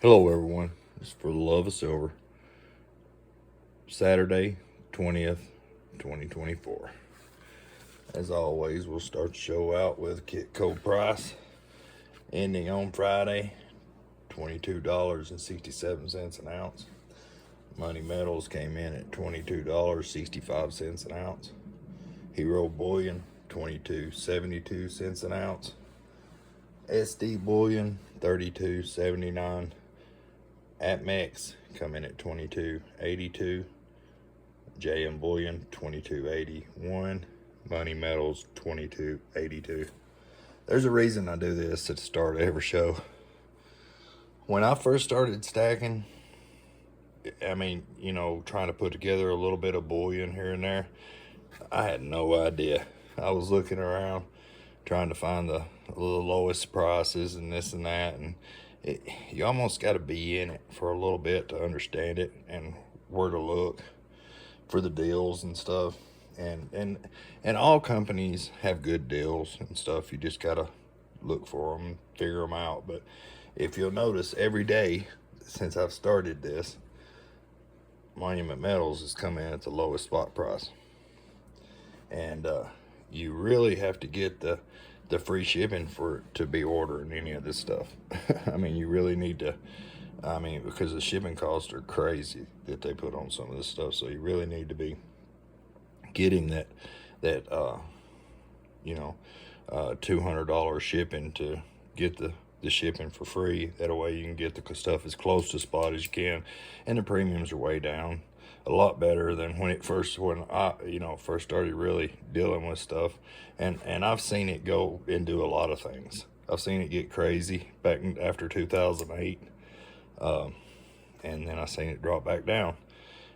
Hello, everyone. This is For the Love of Silver, Saturday, 20th, 2024. As always, we'll start the show out with Kitco price, ending on Friday, $22.67 an ounce. Money Metals came in at $22.65 an ounce. Hero Bullion, $22.72 an ounce. SD Bullion, $32.79. APMEX come in at $22.82. JM Bullion $22.81. Money Metals $22.82. There's a reason I do this at the start of every show. When I first started stacking, trying to put together a little bit of bullion here and there, I had no idea. I was looking around trying to find the lowest prices and this and that, and you almost got to be in it for a little bit to understand it and where to look for the deals and stuff. And all companies have good deals and stuff. You just got to look for them, figure them out. But if you'll notice, every day since I've started this, Monument Metals has come in at the lowest spot price. And you really have to get the free shipping to be ordering any of this stuff. I mean, you really need to, because the shipping costs are crazy that they put on some of this stuff. So you really need to be getting that $200 shipping to get the shipping for free. That way you can get the stuff as close to spot as you can, and the premiums are way down. A lot better than when I first started really dealing with stuff, and I've seen it go and do a lot of things. I've seen it get crazy back after 2008, and then I seen it drop back down.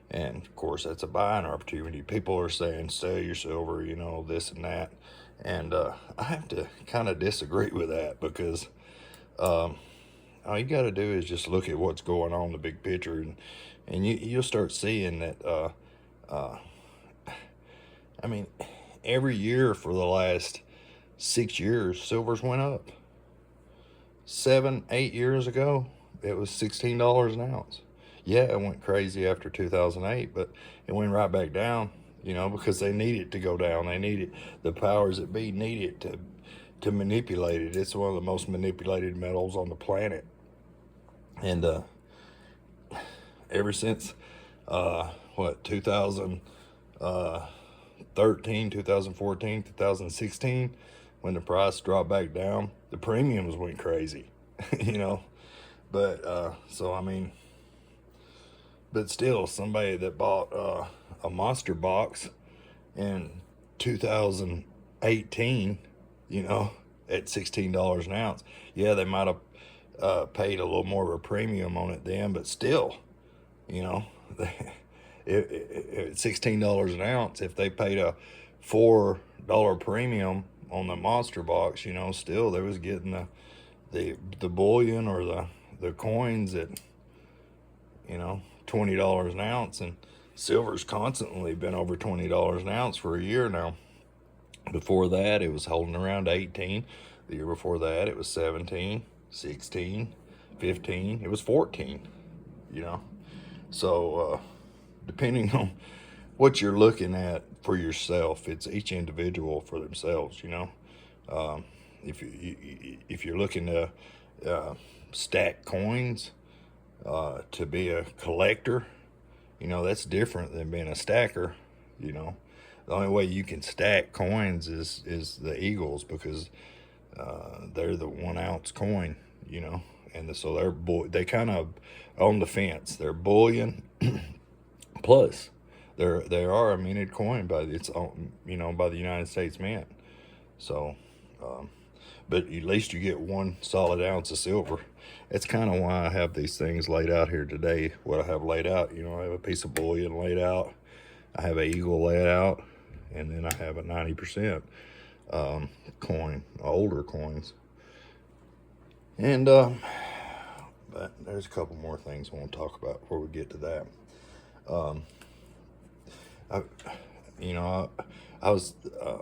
And of course, that's a buying opportunity. People are saying sell your silver, this and that, and I have to kind of disagree with that, because all you got to do is just look at what's going on in the big picture, and you'll start seeing that, every year for the last 6 years, silver's went up. 7-8 years ago, it was $16 an ounce. Yeah, it went crazy after 2008, but it went right back down, because they need it to go down. They need it, the powers that be need it to manipulate it. It's one of the most manipulated metals on the planet. And ever since 2013, 2014, 2016, when the price dropped back down, the premiums went crazy. But but still, somebody that bought a monster box in 2018, at $16 an ounce, yeah, they might have paid a little more of a premium on it then, but still, at $16 an ounce, if they paid a $4 premium on the monster box, still they was getting the bullion or the coins at $20 an ounce. And silver's constantly been over $20 an ounce for a year now. Before that, it was holding around 18. The year before that, it was 17, 16, 15. It was 14, So depending on what you're looking at for yourself, it's each individual for themselves, If you're looking to stack coins, to be a collector, that's different than being a stacker. The only way you can stack coins is the Eagles, because they're the 1 ounce coin, and so they kind of on the fence. They're bullion plus they are a minted coin by its own, by the United States Mint. So but at least you get 1 solid ounce of silver. That's kind of why I have these things laid out here today. What I have laid out, I have a piece of bullion laid out, I have an Eagle laid out, and then I have a 90% coin, older coins. And but there's a couple more things I want to talk about before we get to that.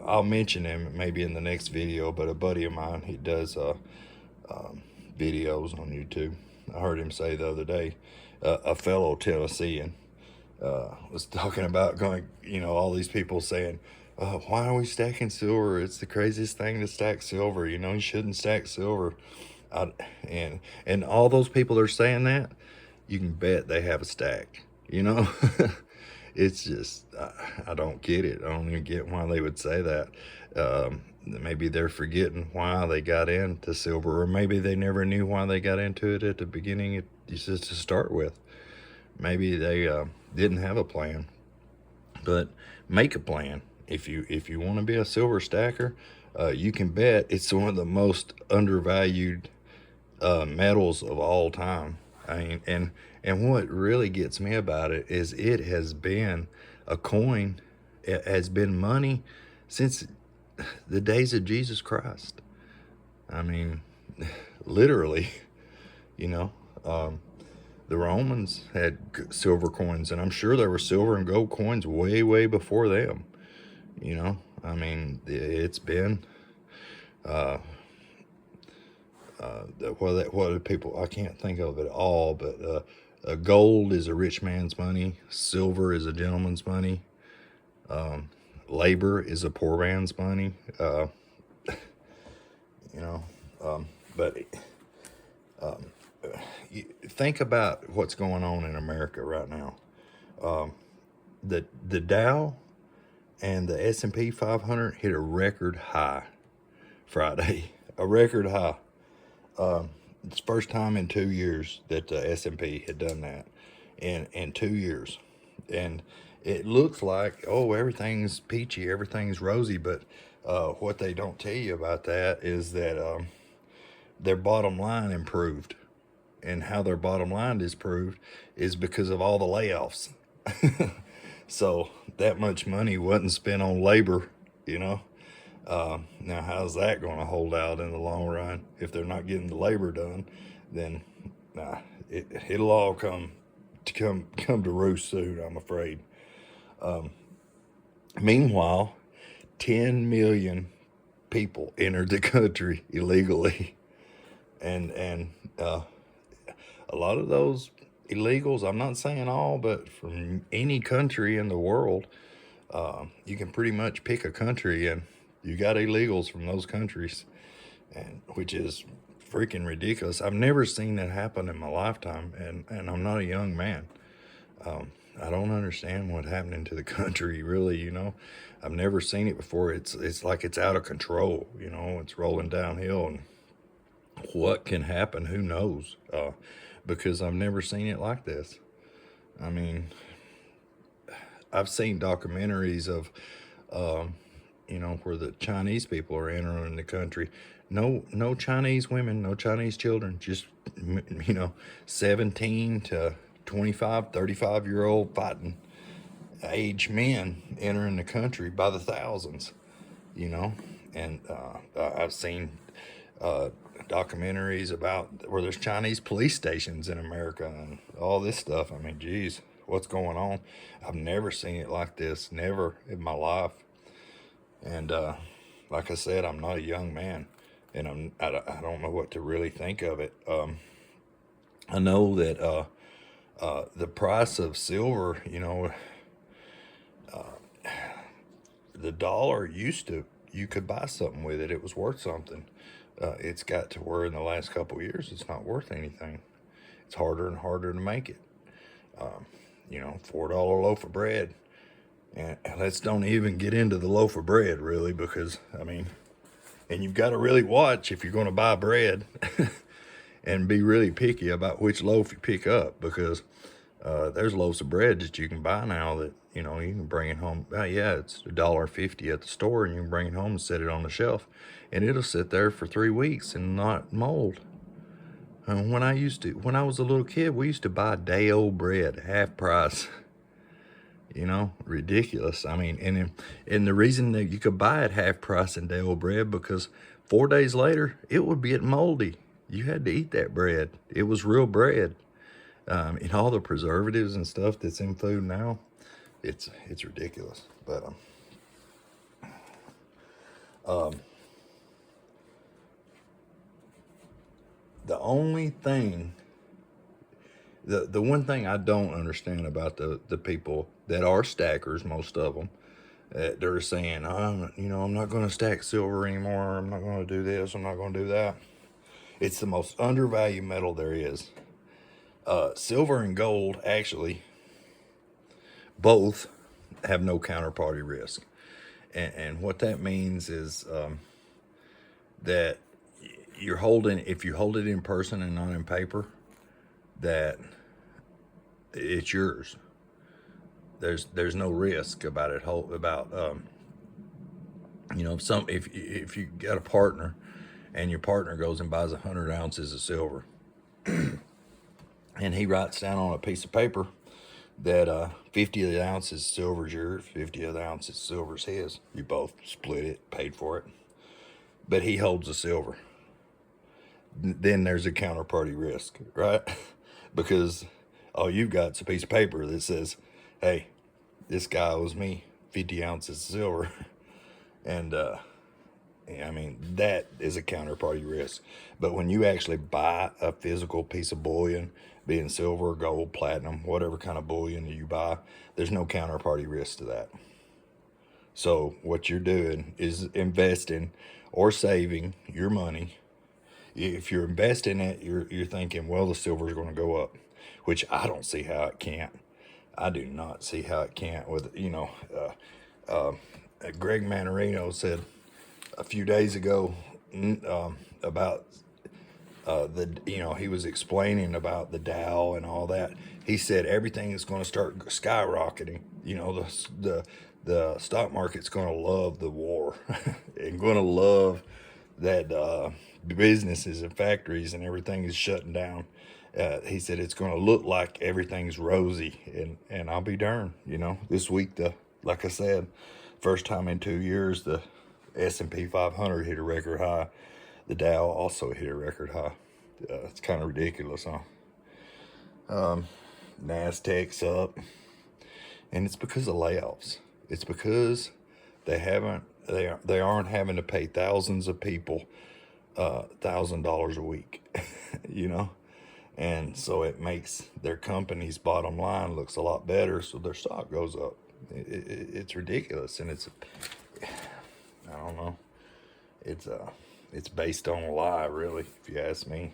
I'll mention him maybe in the next video, but a buddy of mine, he does videos on YouTube. I heard him say the other day, a fellow Tennessean was talking about going, all these people saying, why are we stacking silver? It's the craziest thing to stack silver. You shouldn't stack silver. I, and all those people are saying that, you can bet they have a stack, It's just, I don't get it. I don't even get why they would say that. Maybe they're forgetting why they got into silver, or maybe they never knew why they got into it at the beginning, just to start with. Maybe they didn't have a plan. But make a plan. If you want to be a silver stacker, you can bet it's one of the most undervalued metals of all time. I mean, and what really gets me about it is it has been a coin, it has been money since the days of Jesus Christ. I mean, literally, you know. The Romans had silver coins, and I'm sure there were silver and gold coins way, way before them. I mean, it's been, what do people, I can't think of it all, but gold is a rich man's money. Silver is a gentleman's money. Labor is a poor man's money. But think about what's going on in America right now. The Dow and the S&P 500 hit a record high Friday. A record high. It's the first time in 2 years that the S&P had done that, in 2 years. And it looks like, everything's peachy, everything's rosy, but what they don't tell you about that is that their bottom line improved. And how their bottom line is proved is because of all the layoffs. So that much money wasn't spent on labor, Now, how's that going to hold out in the long run? If they're not getting the labor done, then it'll all come to roost soon, I'm afraid. Meanwhile, 10 million people entered the country illegally, and a lot of those illegals, I'm not saying all, but from any country in the world, you can pretty much pick a country and you got illegals from those countries, and which is freaking ridiculous. I've never seen that happen in my lifetime, and I'm not a young man. I don't understand what happened to the country, really. I've never seen it before. It's like it's out of control. It's rolling downhill, and what can happen, who knows? Because I've never seen it like this. I mean, I've seen documentaries of, where the Chinese people are entering the country. No Chinese women, no Chinese children, just, 17 to 25, 35-year-old fighting age men entering the country by the thousands, and I've seen documentaries about where there's Chinese police stations in America and all this stuff. I mean, geez, what's going on? I've never seen it like this, never in my life. And like I said, I'm not a young man, and I don't know what to really think of it. I know that the price of silver, the dollar you could buy something with it. It was worth something. It's got to where in the last couple of years, it's not worth anything. It's harder and harder to make it. $4 loaf of bread. And let's don't even get into the loaf of bread, really, because, and you've got to really watch if you're going to buy bread and be really picky about which loaf you pick up, because there's loaves of bread that you can buy now that, you can bring it home. It's $1.50 at the store, and you can bring it home and set it on the shelf, and it'll sit there for 3 weeks and not mold. And when I was a little kid, we used to buy day-old bread, half price. Ridiculous. And the reason that you could buy it half price in day-old bread, because 4 days later, it would get moldy. You had to eat that bread. It was real bread. And all the preservatives and stuff that's in food now, it's ridiculous. But the only thing The one thing I don't understand about the people that are stackers, most of them, they're saying, I'm not going to stack silver anymore. I'm not going to do this. I'm not going to do that. It's the most undervalued metal there is. Silver and gold, actually, both have no counterparty risk. And what that means is that if you hold it in person and not in paper, that it's yours. There's no risk about it. If you got a partner and your partner goes and buys 100 ounces of silver and he writes down on a piece of paper that 50 of the ounces silver's yours, 50 of the ounces silver's his. You both split it, paid for it, but he holds the silver. Then there's a counterparty risk, right? Because all you've got is a piece of paper that says, hey, this guy owes me 50 ounces of silver. And that is a counterparty risk. But when you actually buy a physical piece of bullion, being silver, gold, platinum, whatever kind of bullion you buy, there's no counterparty risk to that. So what you're doing is investing or saving your money. If you're investing it, you're thinking, well, the silver is going to go up, which I don't see how it can't. I do not see how it can't. Greg Manarino said a few days ago about he was explaining about the Dow and all that. He said everything is going to start skyrocketing. The stock market's going to love the war and going to love that businesses and factories and everything is shutting down. He said it's going to look like everything's rosy, and I'll be darned. This week, like I said, first time in 2 years, the S&P 500 hit a record high. The Dow also hit a record high. It's kind of ridiculous, huh? NASDAQ's up, and it's because of layoffs. It's because they aren't having to pay thousands of people $1,000 a week, and so it makes their company's bottom line looks a lot better, so their stock goes up. It's ridiculous, and I don't know. It's based on a lie, really, if you ask me.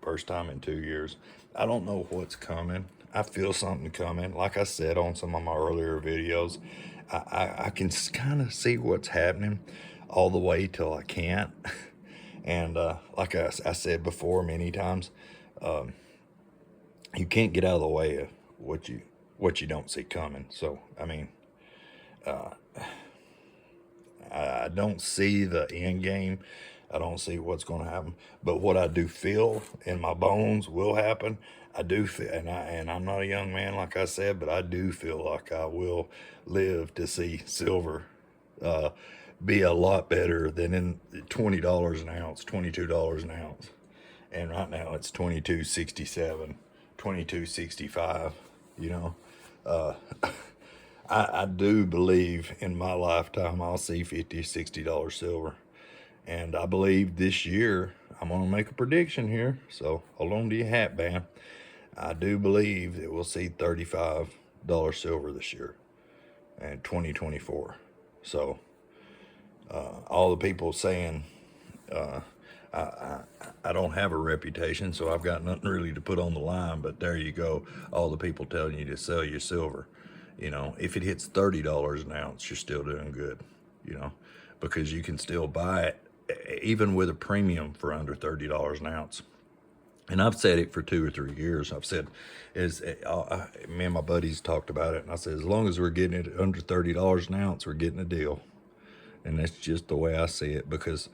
First time in 2 years. I don't know what's coming. I feel something coming. Like I said on some of my earlier videos, I can kind of see what's happening all the way till I can't. And like I said before many times, you can't get out of the way of what you don't see coming. So, I don't see the end game. I don't see what's going to happen. But what I do feel in my bones will happen. I do feel, and I'm not a young man, like I said, but I do feel like I will live to see silver be a lot better than in $20 an ounce, $22 an ounce. And right now it's $22.67, $22.65, I do believe in my lifetime I'll see $50, $60 silver. And I believe this year, I'm going to make a prediction here, so hold on to your hat, band. I do believe that we'll see $35 silver this year in 2024. So all the people saying I don't have a reputation, so I've got nothing really to put on the line, but there you go. All the people telling you to sell your silver. If it hits $30 an ounce, you're still doing good, because you can still buy it even with a premium for under $30 an ounce. And I've said it for 2 or 3 years. I've said, me and my buddies talked about it, and I said, as long as we're getting it under $30 an ounce, we're getting a deal. And that's just the way I see it, because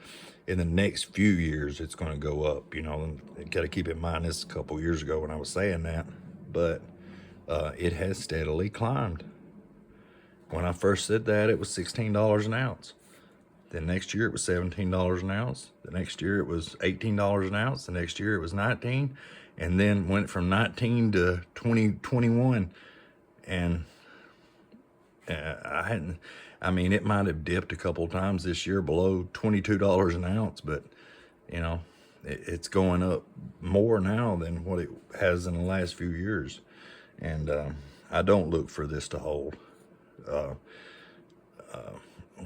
in the next few years, it's going to go up. And you got to keep in mind, this a couple years ago when I was saying that, but it has steadily climbed. When I first said that, it was $16 an ounce. The next year it was $17 an ounce. The next year it was $18 an ounce. The next year it was $19, and then went from 19 to 2021. And it might have dipped a couple of times this year below $22 an ounce, but It's going up more now than what it has in the last few years. And I don't look for this to hold.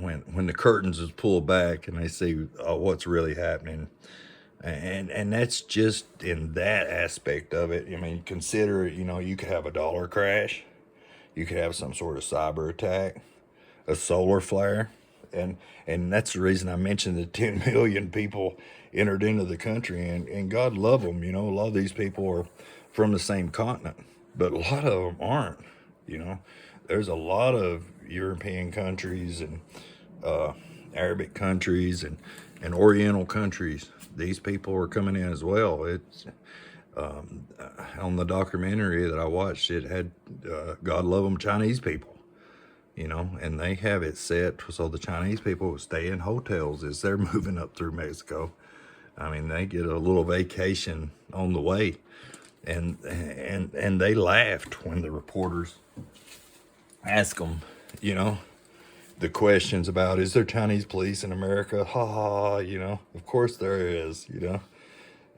When the curtains is pulled back and they see what's really happening, and that's just in that aspect of it. I mean, consider, you could have a dollar crash, you could have some sort of cyber attack, a solar flare, and that's the reason I mentioned the 10 million people entered into the country, and God love them. A lot of these people are from the same continent, but a lot of them aren't. There's a lot of European countries and Arabic countries and Oriental countries. These people are coming in as well. It's on the documentary that I watched, it had God love them Chinese people, and they have it set so the Chinese people will stay in hotels as they're moving up through Mexico. I mean, they get a little vacation on the way, and they laughed when the reporters asked them, the questions about, is there Chinese police in America? Ha ha, of course there is,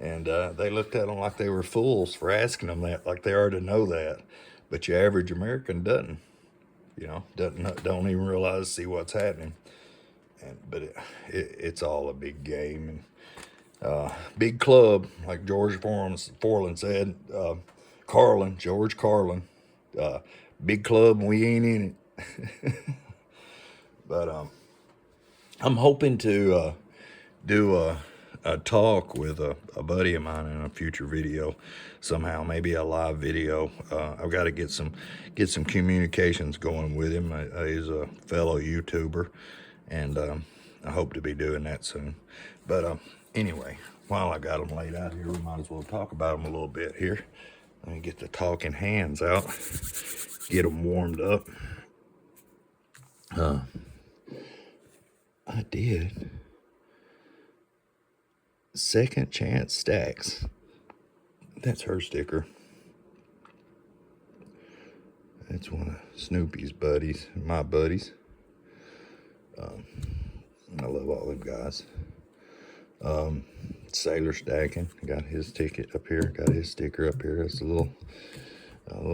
And they looked at them like they were fools for asking them that, like they already know that. But your average American doesn't, don't even realize, see what's happening. But it's all a big game and big club, like George Foreland said. George Carlin, big club, and we ain't in it. But I'm hoping to do a talk with a buddy of mine in a future video somehow, maybe a live video. I've got to get some communications going with him. He's a fellow YouTuber, and I hope to be doing that soon. But anyway, while I got them laid out here, we might as well talk about them a little bit here. Let me get the talking hands out, get them warmed up. I did Second Chance Stacks. That's her sticker. That's one of Snoopy's buddies, my buddies. I love all them guys. Sailor Stacking, got his ticket up here, got his sticker up here. That's a little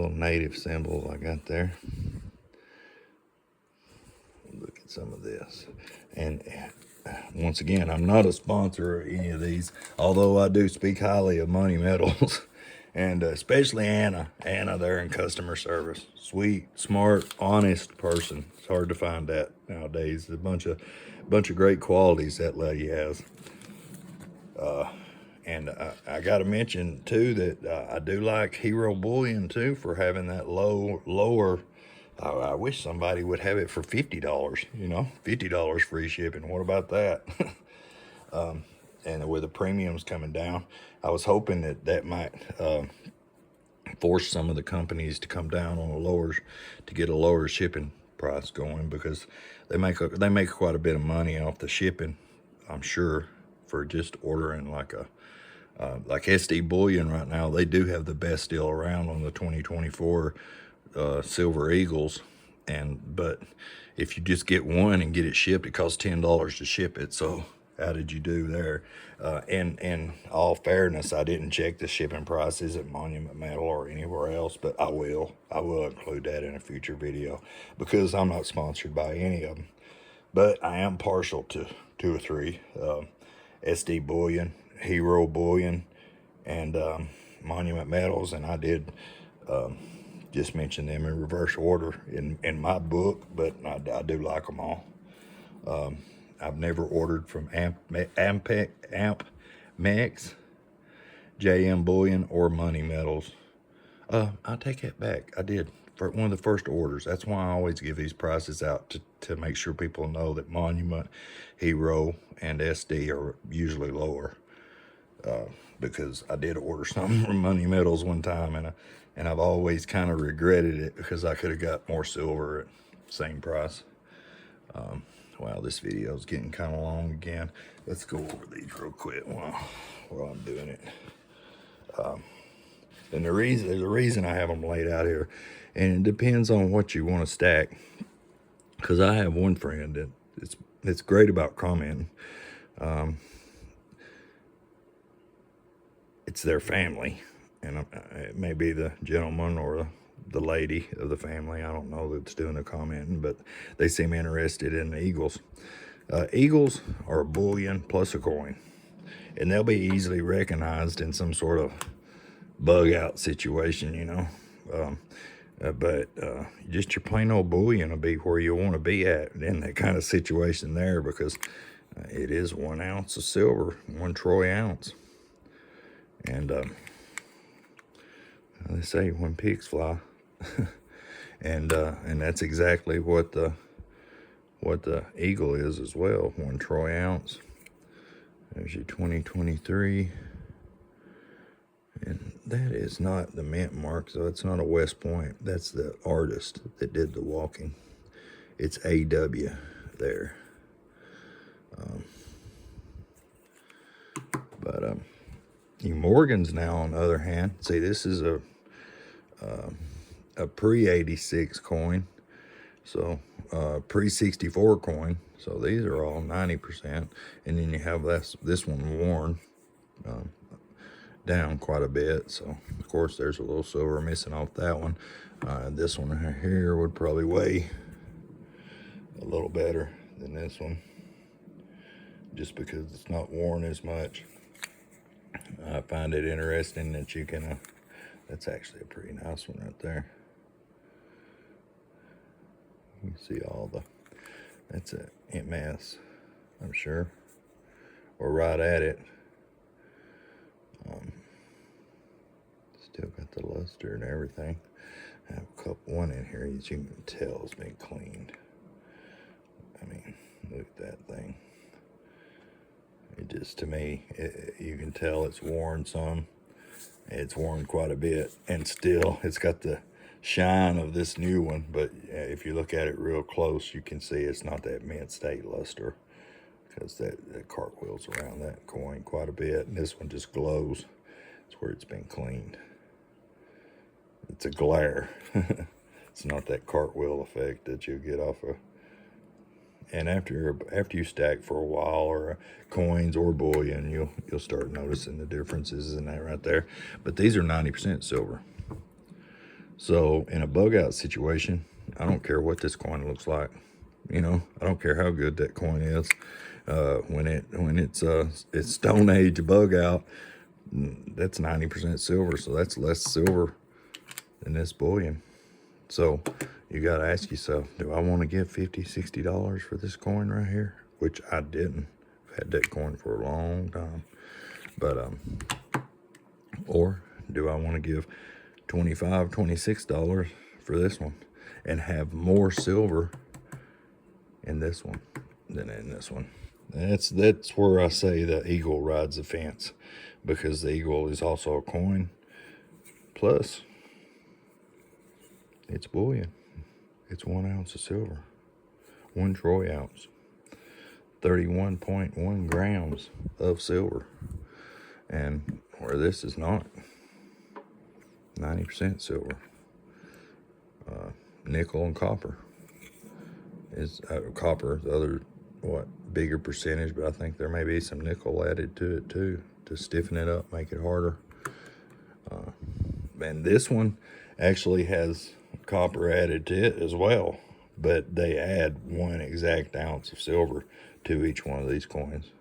native symbol I got there. Look at some of this. And once again, I'm not a sponsor of any of these, although I do speak highly of Money Metals. And especially Anna there in customer service. Sweet, smart, honest person. It's hard to find that nowadays. A bunch of great qualities that lady has. And I got to mention too that I do like Hero Bullion too for having that lower. I wish somebody would have it for $50. $50 free shipping. What about that? And with the premiums coming down, I was hoping that might force some of the companies to come down on to get a lower shipping price going, because they make quite a bit of money off the shipping, I'm sure, for just ordering like SD Bullion right now. They do have the best deal around on the 2024 Silver Eagles, but if you just get one and get it shipped, it costs $10 to ship it. So how did you do there? And in all fairness, I didn't check the shipping prices at Monument Metal or anywhere else, but I will include that in a future video, because I'm not sponsored by any of them. But I am partial to 2 or 3, SD Bullion, Hero Bullion, and Monument Metals, and I did just mention them in reverse order in my book, but I do like them all. I've never ordered from AMPEX, JM Bullion, or Money Metals. I take that back. I did for one of the first orders. That's why I always give these prices out, to make sure people know that Monument, Hero, and SD are usually lower. Because I did order some from Money Metals one time, and I've always kind of regretted it, because I could have got more silver at the same price. Wow, this video is getting kind of long again. Let's go over these real quick while I'm doing it. And there's a reason I have them laid out here, and it depends on what you want to stack. Because I have one friend that it's great about commenting. it's their family, and it may be the gentleman or the lady of the family, I don't know, that's doing the commenting, but they seem interested in the Eagles. Eagles are a bullion plus a coin, and they'll be easily recognized in some sort of bug out situation, you know. But just your plain old bullion will be where you want to be at in that kind of situation there, because it is 1 ounce of silver, 1 troy ounce. And they say when pigs fly, and that's exactly what the eagle is as well, 1 troy ounce. There's your 2023. And that is not the mint mark, so it's not a West Point. That's the artist that did the walking. It's AW there. But Morgan's now, on the other hand, see, this is a pre-86 coin, so pre-64 coin. So these are all 90%, and then you have this one worn down quite a bit. So of course there's a little silver missing off that one. This one here would probably weigh a little better than this one, just because it's not worn as much. I find it interesting that you can, that's actually a pretty nice one right there. You can see all the, that's a MS, I'm sure. We're right at it. Still got the luster and everything. I have one in here that you can tell has been cleaned. I mean, look at that thing. It just, to me, you can tell it's worn some. It's worn quite a bit, and still it's got the shine of this new one, but if you look at it real close, you can see it's not that mint state luster, because that cartwheels around that coin quite a bit, and this one just glows. It's where it's been cleaned. It's a glare. It's not that cartwheel effect that you get off of. And after you stack for a while, or coins or bullion, you'll start noticing the differences in that right there. But these are 90% silver. So in a bug out situation, I don't care what this coin looks like. You know, I don't care how good that coin is. When it's Stone Age bug out, that's 90% silver. So that's less silver than this bullion. So you got to ask yourself, do I want to give $50, $60 for this coin right here? Which I didn't. I've had that coin for a long time. But, or do I want to give $25, $26 for this one and have more silver in this one than in this one? That's where I say the eagle rides the fence, because the eagle is also a coin, plus it's bullion. It's 1 ounce of silver, 1 troy ounce, 31.1 grams of silver, and where this is not, 90% silver. Nickel and copper is copper, the other bigger percentage, but I think there may be some nickel added to it too to stiffen it up, make it harder. And this one actually has copper added to it as well, but they add 1 exact ounce of silver to each one of these coins.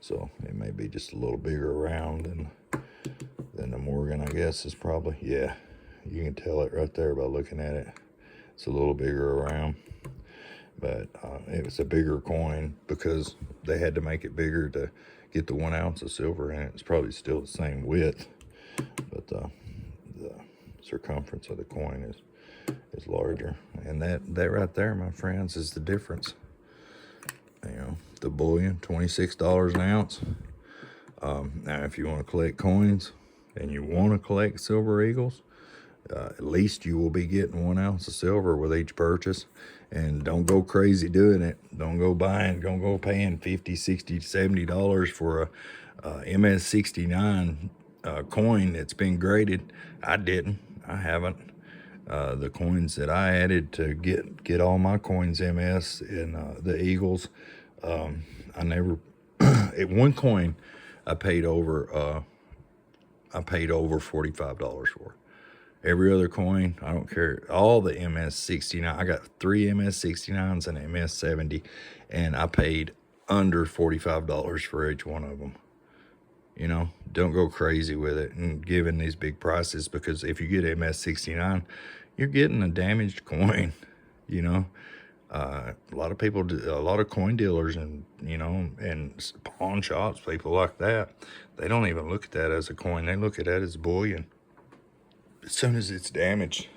So it may be just a little bigger around than the Morgan, I guess, is probably. Yeah, you can tell it right there by looking at it. It's a little bigger around, but it was a bigger coin because they had to make it bigger to get the 1 ounce of silver in it. It's probably still the same width, but the circumference of the coin is larger. And that right there, my friends, is the difference. You know, the bullion, $26 an ounce. Now, if you want to collect coins and you want to collect silver eagles, at least you will be getting 1 ounce of silver with each purchase. And don't go crazy doing it. Don't go paying $50, $60, $70 for a MS69 coin that's been graded. I didn't. I haven't. The coins that I added to get all my coins MS in the Eagles, I never, at one coin I paid over I paid over $45 for. Every other coin, I don't care. All the MS69, I got 3 MS69s and an MS70, and I paid under $45 for each one of them. You know, don't go crazy with it and giving these big prices, because if you get MS69, you're getting a damaged coin, you know. A lot of people, a lot of coin dealers and, you know, and pawn shops, people like that, they don't even look at that as a coin. They look at that as bullion. As soon as it's damaged,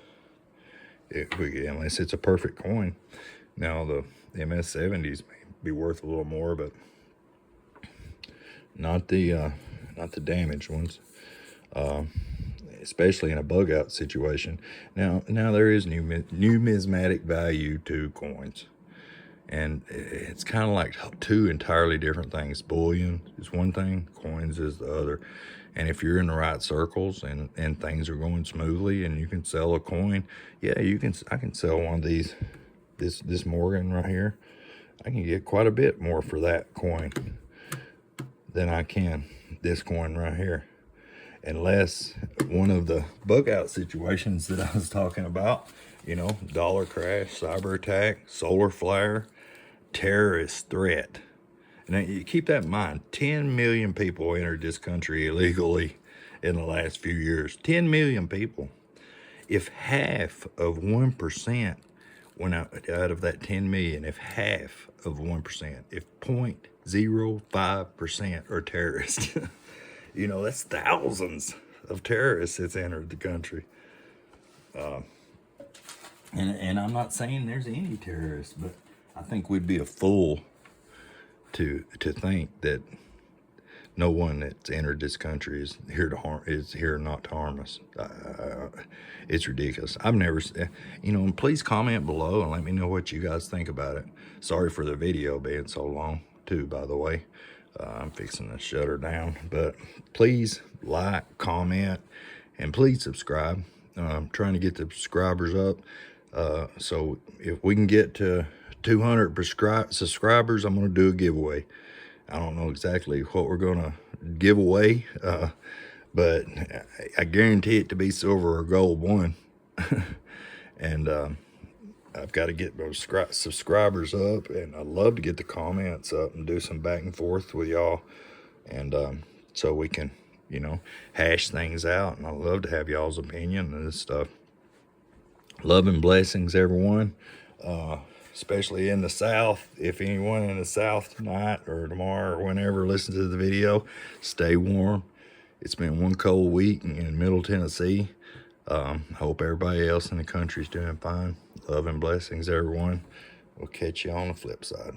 unless it's a perfect coin. Now, the MS70s may be worth a little more, but not the damaged ones. Especially in a bug out situation. Now there is numismatic value to coins, and it's kind of like two entirely different things. Bullion is one thing, coins is the other. And if you're in the right circles and things are going smoothly and you can sell a coin, yeah, I can sell one of these, this Morgan right here. I can get quite a bit more for that coin than I can this coin right here. Unless one of the bug out situations that I was talking about, you know, dollar crash, cyber attack, solar flare, terrorist threat. Now, you keep that in mind. 10 million people entered this country illegally in the last few years. 10 million people. If half of 1% went out of that 10 million, if half of 1%, if 0.05% are terrorists, you know, that's thousands of terrorists that's entered the country. And I'm not saying there's any terrorists, but I think we'd be a fool to think that no one that's entered this country is here not to harm us. It's ridiculous. I've never, you know, and please comment below and let me know what you guys think about it. Sorry for the video being so long too, by the way. I'm fixing to shut her down, but please like, comment, and please subscribe. I'm trying to get the subscribers up. So if we can get to 200 subscribers, I'm going to do a giveaway. I don't know exactly what we're going to give away, but I guarantee it to be silver or gold one. And I've got to get those subscribers up, and I'd love to get the comments up and do some back and forth with y'all, and so we can, you know, hash things out. And I'd love to have y'all's opinion on this stuff. Love and blessings, everyone, especially in the South. If anyone in the South tonight or tomorrow or whenever listens to the video, stay warm. It's been one cold week in Middle Tennessee. Hope everybody else in the country is doing fine. Love and blessings, everyone. We'll catch you on the flip side.